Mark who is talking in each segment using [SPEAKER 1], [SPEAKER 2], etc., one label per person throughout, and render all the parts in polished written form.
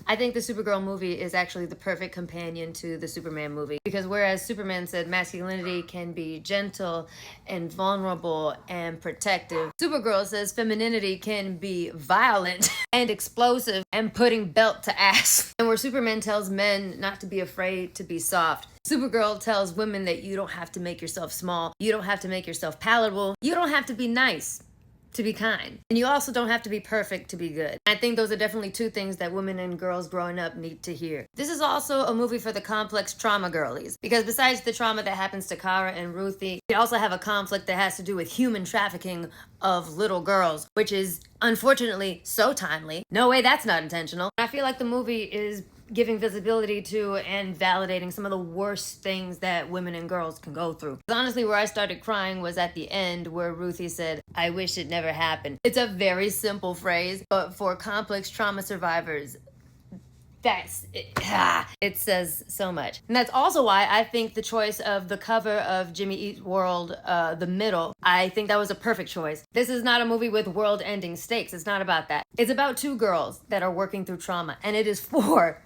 [SPEAKER 1] I think the Supergirl movie is actually the perfect companion to the Superman movie. Because whereas Superman said masculinity can be gentle and vulnerable and protective, Supergirl says femininity can be violent and explosive and putting belt to ass. And where Superman tells men not to be afraid to be soft, Supergirl tells women that you don't have to make yourself small, you don't have to make yourself palatable, you don't have to be nice to be kind. And you also don't have to be perfect to be good. I think those are definitely two things that women and girls growing up need to hear. This is also a movie for the complex trauma girlies, because besides the trauma that happens to Kara and Ruthie, we also have a conflict that has to do with human trafficking of little girls, which is unfortunately so timely. No way that's not intentional. I feel like the movie is giving visibility to and validating some of the worst things that women and girls can go through. Honestly, where I started crying was at the end where Ruthie said, "I wish it never happened." It's a very simple phrase, but for complex trauma survivors, it says so much. And that's also why I think the choice of the cover of Jimmy Eat World, the middle, I think that was a perfect choice. This is not a movie with world-ending stakes. It's not about that. It's about two girls that are working through trauma, and it is for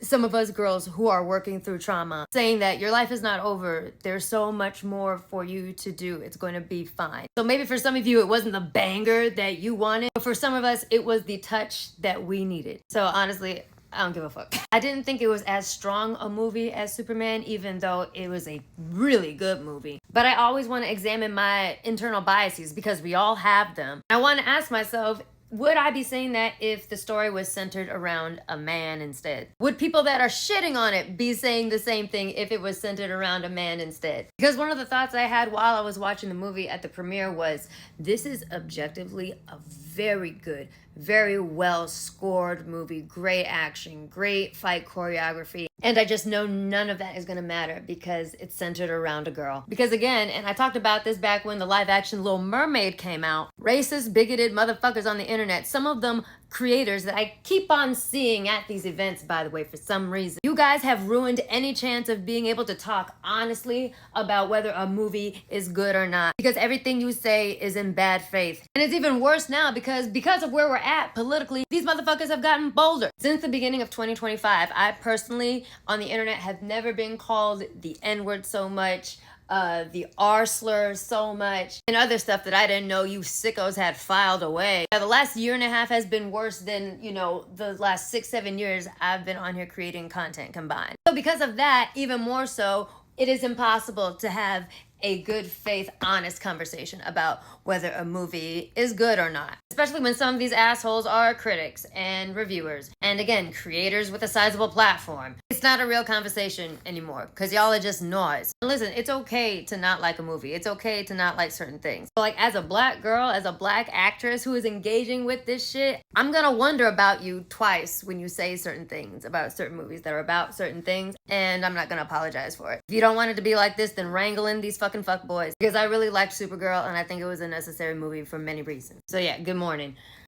[SPEAKER 1] some of us girls who are working through trauma, saying that your life is not over. There's so much more for you to do. It's going to be fine. So maybe for some of you, it wasn't the banger that you wanted, but for some of us, it was the touch that we needed. So honestly, I don't give a fuck. I didn't think it was as strong a movie as Superman, even though it was a really good movie. But I always want to examine my internal biases because we all have them. I want to ask myself, would I be saying that if the story was centered around a man instead? Would people that are shitting on it be saying the same thing if it was centered around a man instead? Because one of the thoughts I had while I was watching the movie at the premiere was, this is objectively a very good, very well scored movie, great action, great fight choreography. And I just know none of that is gonna matter because it's centered around a girl. Because again, and I talked about this back when the live action Little Mermaid came out, racist, bigoted motherfuckers on the internet, some of them creators that I keep on seeing at these events, by the way, for some reason. You guys have ruined any chance of being able to talk honestly about whether a movie is good or not, because everything you say is in bad faith. And it's even worse now because of where we're at politically, these motherfuckers have gotten bolder. Since the beginning of 2025, I personally, on the internet, have never been called the N-word so much, the R slur so much, and other stuff that I didn't know you sickos had filed away. Now, the last year and a half has been worse than, the last 6-7 years I've been on here creating content combined. So because of that, even more so, it is impossible to have a good faith, honest conversation about whether a movie is good or not. Especially when some of these assholes are critics and reviewers. And again, creators with a sizable platform. It's not a real conversation anymore because y'all are just noise. Listen, it's okay to not like a movie. It's okay to not like certain things. But as a black girl, as a black actress who is engaging with this shit, I'm gonna wonder about you twice when you say certain things about certain movies that are about certain things, and I'm not gonna apologize for it. If you don't want it to be like this, then wrangle in these fucking fuckboys, because I really liked Supergirl and I think it was a necessary movie for many reasons. So yeah, good morning.